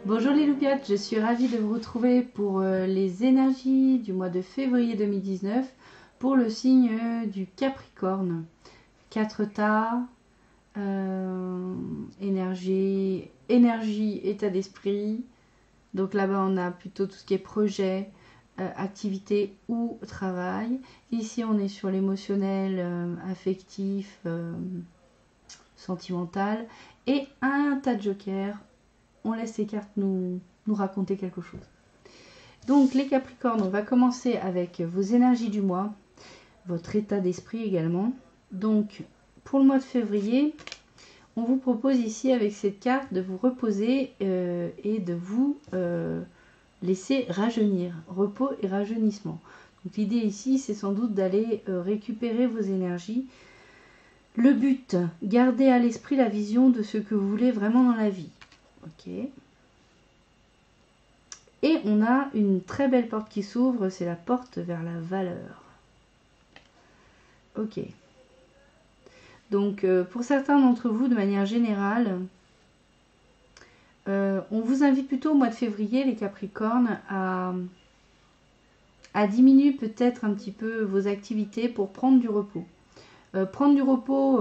Bonjour les loupiottes, je suis ravie de vous retrouver pour les énergies du mois de février 2019 pour le signe du Capricorne. 4 tas, énergie, état d'esprit. Donc là-bas on a plutôt tout ce qui est projet, activité ou travail. Ici on est sur l'émotionnel, affectif, sentimental. Et un tas de jokers. On laisse ces cartes nous raconter quelque chose. Donc les Capricornes, on va commencer avec vos énergies du mois, votre état d'esprit également. Donc pour le mois de février, on vous propose ici avec cette carte de vous reposer et de vous laisser rajeunir, repos et rajeunissement. Donc l'idée ici, c'est sans doute d'aller récupérer vos énergies. Le but, gardez à l'esprit la vision de ce que vous voulez vraiment dans la vie. Ok. Et on a une très belle porte qui s'ouvre, c'est la porte vers la valeur. Ok. Donc pour certains d'entre vous, de manière générale, on vous invite plutôt au mois de février, les Capricornes, à diminuer peut-être un petit peu vos activités pour prendre du repos. Prendre du repos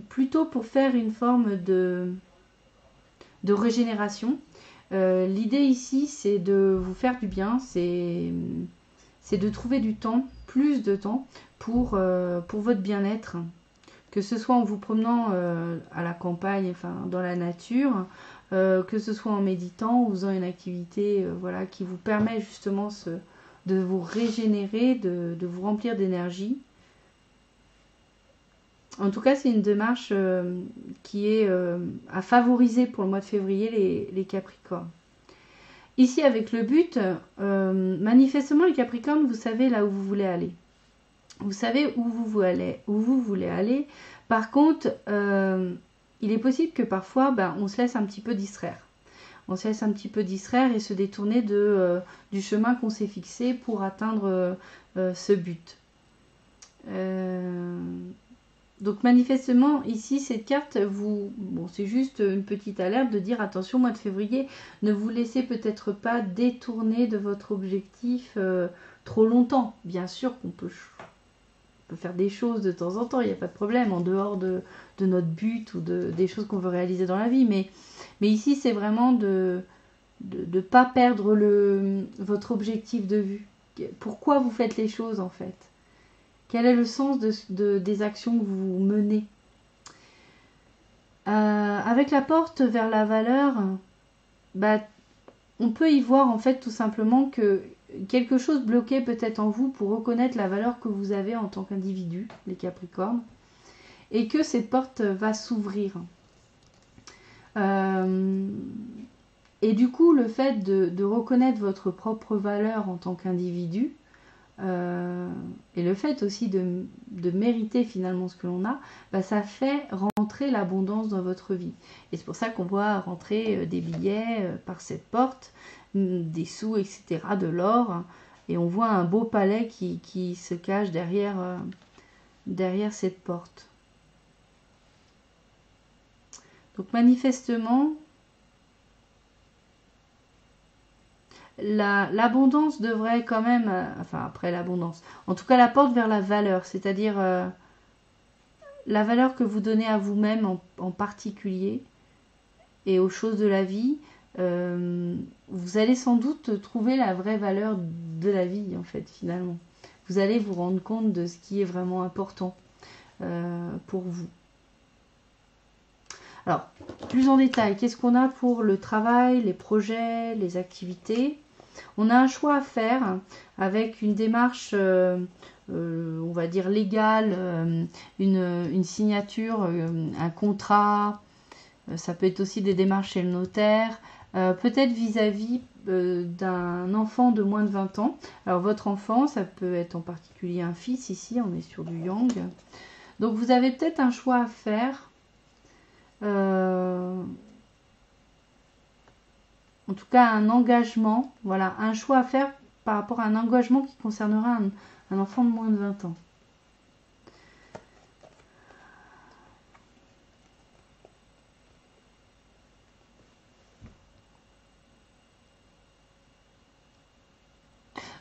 plutôt pour faire une forme de régénération. L'idée ici, c'est de vous faire du bien, c'est de trouver du temps, plus de temps, pour votre bien-être. Que ce soit en vous promenant à la campagne, enfin dans la nature, que ce soit en méditant ou faisant une activité voilà, qui vous permet justement de vous régénérer, de vous remplir d'énergie. En tout cas, c'est une démarche qui est à favoriser pour le mois de février les Capricornes. Ici, avec le but, manifestement, les Capricornes, vous savez là où vous voulez aller. Vous savez où vous voulez aller. Par contre, il est possible que parfois, on se laisse un petit peu distraire. On se laisse un petit peu distraire et se détourner du chemin qu'on s'est fixé pour atteindre ce but. Donc manifestement, ici, cette carte, c'est juste une petite alerte de dire attention, mois de février, ne vous laissez peut-être pas détourner de votre objectif trop longtemps. Bien sûr qu'on peut faire des choses de temps en temps, il n'y a pas de problème, en dehors de notre but ou des choses qu'on veut réaliser dans la vie. Mais ici, c'est vraiment de ne pas perdre votre objectif de vue. Pourquoi vous faites les choses, en fait? Quel est le sens des actions que vous menez? Avec la porte vers la valeur, on peut y voir en fait tout simplement que quelque chose bloquait peut-être en vous pour reconnaître la valeur que vous avez en tant qu'individu, les Capricornes, et que cette porte va s'ouvrir. Et du coup, le fait de reconnaître votre propre valeur en tant qu'individu, et le fait aussi de mériter finalement ce que l'on a, ça fait rentrer l'abondance dans votre vie. Et c'est pour ça qu'on voit rentrer des billets par cette porte, des sous, etc., de l'or, et on voit un beau palais qui se cache derrière cette porte. Donc manifestement, l'abondance devrait quand même, enfin après l'abondance, en tout cas la porte vers la valeur, c'est-à-dire la valeur que vous donnez à vous-même en particulier et aux choses de la vie, vous allez sans doute trouver la vraie valeur de la vie en fait finalement. Vous allez vous rendre compte de ce qui est vraiment important pour vous. Alors, plus en détail, qu'est-ce qu'on a pour le travail, les projets, les activités? On a un choix à faire avec une démarche, on va dire légale, une signature, un contrat. Ça peut être aussi des démarches chez le notaire. Peut-être vis-à-vis d'un enfant de moins de 20 ans. Alors votre enfant, ça peut être en particulier un fils ici, on est sur du yang. Donc vous avez peut-être un choix à faire. En tout cas un engagement, voilà, un choix à faire par rapport à un engagement qui concernera un enfant de moins de 20 ans.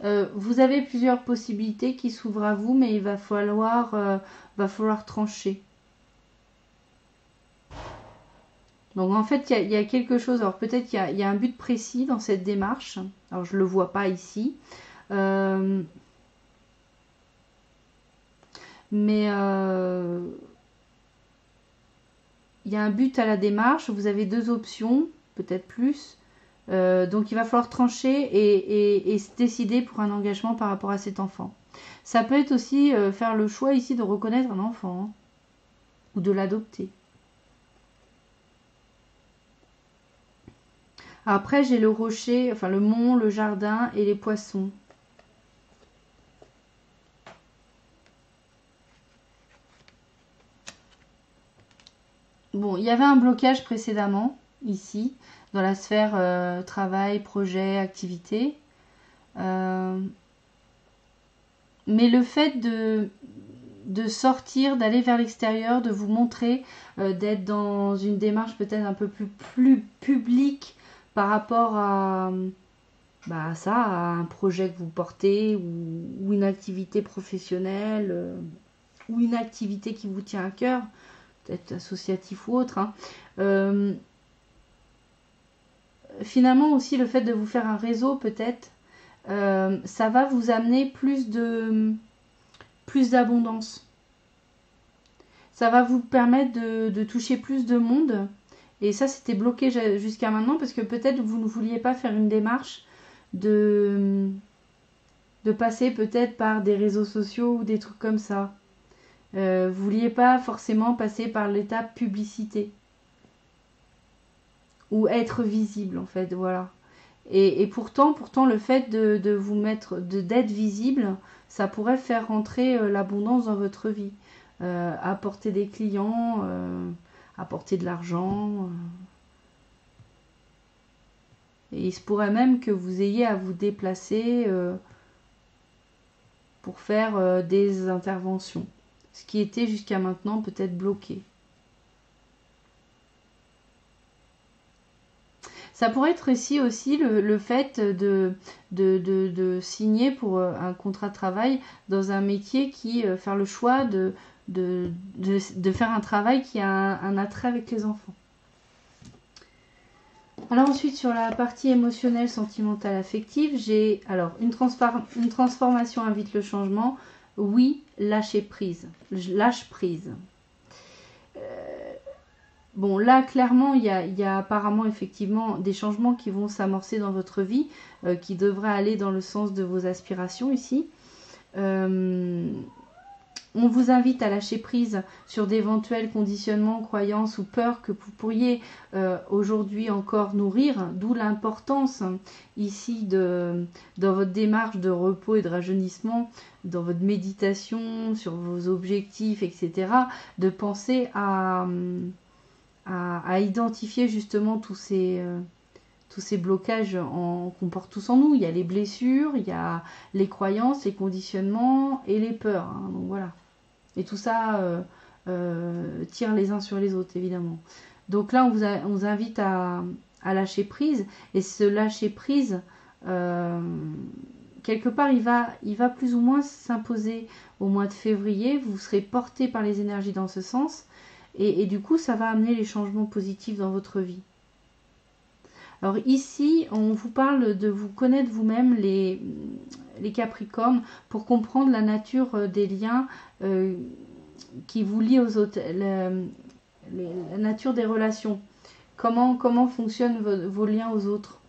Vous avez plusieurs possibilités qui s'ouvrent à vous, mais il va falloir trancher. Donc en fait, il y a quelque chose. Alors peut-être qu'il y a un but précis dans cette démarche. Alors je ne le vois pas ici. Mais il y a un but à la démarche. Vous avez deux options, peut-être plus. Donc il va falloir trancher et se décider pour un engagement par rapport à cet enfant. Ça peut être aussi faire le choix ici de reconnaître un enfant, hein, ou de l'adopter. Après j'ai le rocher, enfin le mont, le jardin et les poissons. Bon, il y avait un blocage précédemment, ici, dans la sphère travail, projet, activité. Mais le fait de sortir, d'aller vers l'extérieur, de vous montrer, d'être dans une démarche peut-être un peu plus publique par rapport à ça, à un projet que vous portez ou une activité professionnelle ou une activité qui vous tient à cœur, peut-être associatif ou autre, hein. Finalement aussi le fait de vous faire un réseau peut-être, ça va vous amener plus d'abondance. Ça va vous permettre de toucher plus de monde. Et ça, c'était bloqué jusqu'à maintenant parce que peut-être vous ne vouliez pas faire une démarche de passer peut-être par des réseaux sociaux ou des trucs comme ça. Vous vouliez pas forcément passer par l'étape publicité ou être visible en fait, voilà. Et pourtant le fait de vous mettre, d'être visible, ça pourrait faire rentrer l'abondance dans votre vie, apporter des clients, apporter de l'argent. Et il se pourrait même que vous ayez à vous déplacer pour faire des interventions. Ce qui était jusqu'à maintenant peut-être bloqué. Ça pourrait être ici aussi le fait de signer pour un contrat de travail dans un métier qui faire le choix de faire un travail qui a un attrait avec les enfants. Alors ensuite sur la partie émotionnelle, sentimentale, affective, j'ai alors une transformation invite le changement. Oui, lâcher prise. Lâche prise. Bon, là, clairement, il y a apparemment effectivement des changements qui vont s'amorcer dans votre vie, qui devraient aller dans le sens de vos aspirations ici. On vous invite à lâcher prise sur d'éventuels conditionnements, croyances ou peurs que vous pourriez aujourd'hui encore nourrir, d'où l'importance ici dans votre démarche de repos et de rajeunissement, dans votre méditation, sur vos objectifs, etc., de penser à identifier justement tous ces blocages qu'on porte tous en nous. Il y a les blessures, il y a les croyances, les conditionnements et les peurs, hein, donc voilà. Et tout ça tire les uns sur les autres, évidemment. Donc là, on vous invite à lâcher prise. Et ce lâcher prise, quelque part, il va plus ou moins s'imposer au mois de février. Vous serez porté par les énergies dans ce sens. Et du coup, ça va amener les changements positifs dans votre vie. Alors ici, on vous parle de vous connaître vous-même, les Capricornes, pour comprendre la nature des liens qui vous lient aux autres, la nature des relations, comment fonctionnent vos liens aux autres.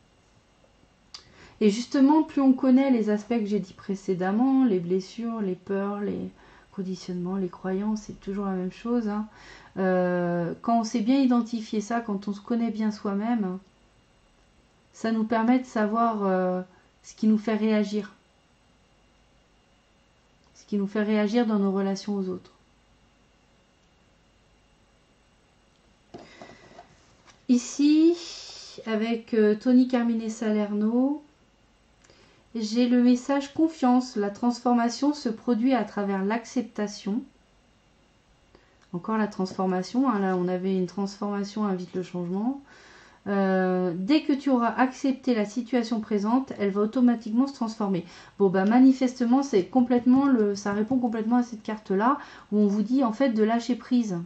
Et justement, plus on connaît les aspects que j'ai dit précédemment, les blessures, les peurs, les conditionnements, les croyances, c'est toujours la même chose, hein. Quand on sait bien identifier ça, quand on se connaît bien soi-même, ça nous permet de savoir ce qui nous fait réagir. Ce qui nous fait réagir dans nos relations aux autres. Ici, avec Tony Carmine Salerno, j'ai le message confiance. La transformation se produit à travers l'acceptation. Encore la transformation, hein, là on avait une transformation invite le changement. Dès que tu auras accepté la situation présente, elle va automatiquement se transformer. Bon, bah manifestement, c'est complètement ça répond complètement à cette carte-là, où on vous dit en fait de lâcher prise.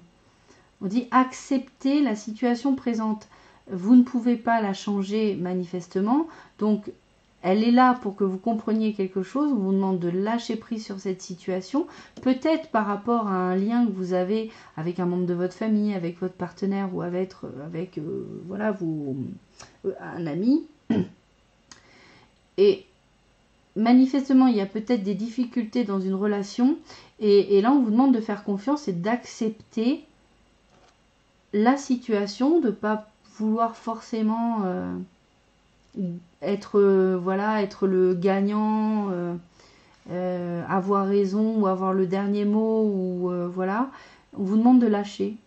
On dit accepter la situation présente. Vous ne pouvez pas la changer manifestement, donc elle est là pour que vous compreniez quelque chose. On vous demande de lâcher prise sur cette situation, peut-être par rapport à un lien que vous avez avec un membre de votre famille, avec votre partenaire ou avec voilà, un ami. Et manifestement, il y a peut-être des difficultés dans une relation, et là on vous demande de faire confiance et d'accepter la situation, de ne pas vouloir forcément être le gagnant, avoir raison ou avoir le dernier mot, ou voilà. On vous demande de lâcher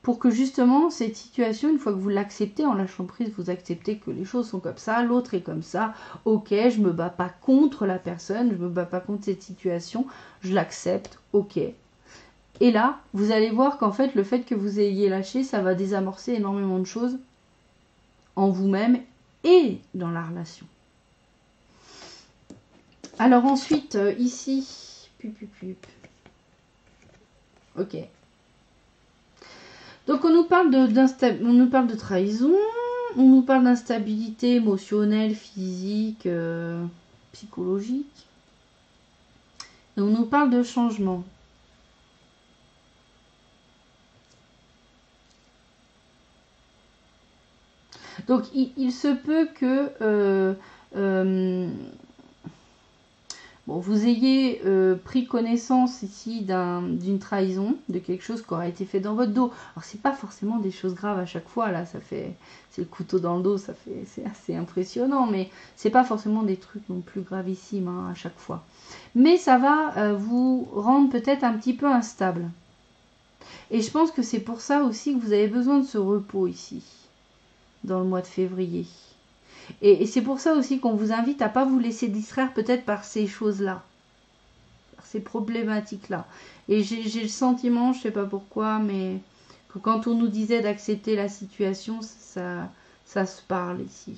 pour que justement cette situation, une fois que vous l'acceptez, en lâchant prise, vous acceptez que les choses sont comme ça, l'autre est comme ça, ok, je me bats pas contre la personne, je me bats pas contre cette situation, je l'accepte, ok. Et là, vous allez voir qu'en fait, le fait que vous ayez lâché, ça va désamorcer énormément de choses en vous-même et dans la relation. Alors ensuite, ici, ok. Donc on nous parle de trahison, on nous parle d'instabilité émotionnelle, physique, psychologique. Et on nous parle de changement. Donc il se peut que vous ayez pris connaissance ici d'une trahison, de quelque chose qui aurait été fait dans votre dos. Alors c'est pas forcément des choses graves à chaque fois, là c'est le couteau dans le dos, c'est assez impressionnant, mais c'est pas forcément des trucs non plus gravissimes hein, à chaque fois. Mais ça va vous rendre peut-être un petit peu instable. Et je pense que c'est pour ça aussi que vous avez besoin de ce repos ici, dans le mois de février. Et c'est pour ça aussi qu'on vous invite à ne pas vous laisser distraire peut-être par ces choses-là, par ces problématiques-là. Et j'ai le sentiment, je ne sais pas pourquoi, mais que quand on nous disait d'accepter la situation, ça se parle ici.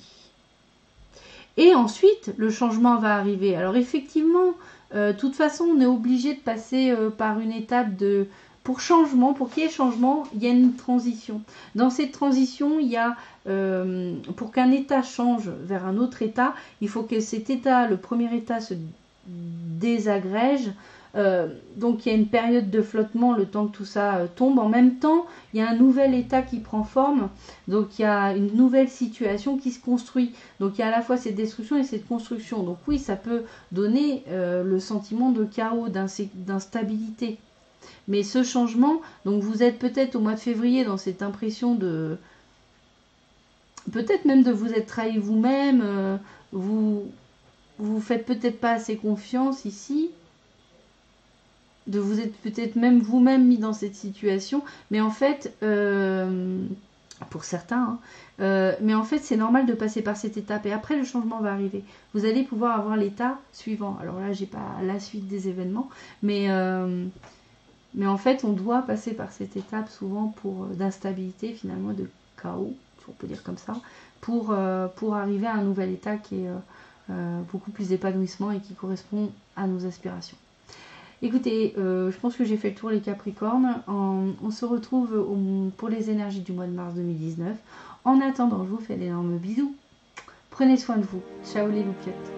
Et ensuite, le changement va arriver. Alors effectivement, de toute façon, on est obligé de passer par une étape de... Pour changement, pour qu'il y ait changement, il y a une transition. Dans cette transition, il y a, pour qu'un état change vers un autre état, il faut que cet état, le premier état, se désagrège. Donc il y a une période de flottement, le temps que tout ça tombe. En même temps, il y a un nouvel état qui prend forme. Donc il y a une nouvelle situation qui se construit. Donc il y a à la fois cette destruction et cette construction. Donc oui, ça peut donner le sentiment de chaos, d'instabilité. Mais ce changement, donc vous êtes peut-être au mois de février dans cette impression de... Peut-être même de vous être trahi vous-même, vous faites peut-être pas assez confiance ici, de vous être peut-être même vous-même mis dans cette situation, mais en fait, pour certains, mais en fait c'est normal de passer par cette étape, et après le changement va arriver. Vous allez pouvoir avoir l'état suivant. Alors là, j'ai pas la suite des événements, mais en fait, on doit passer par cette étape souvent d'instabilité, finalement, de chaos, si on peut dire comme ça, pour arriver à un nouvel état qui est beaucoup plus épanouissement et qui correspond à nos aspirations. Écoutez, je pense que j'ai fait le tour les Capricornes. On se retrouve pour les énergies du mois de mars 2019. En attendant, je vous fais d'énormes bisous. Prenez soin de vous. Ciao les loupiettes.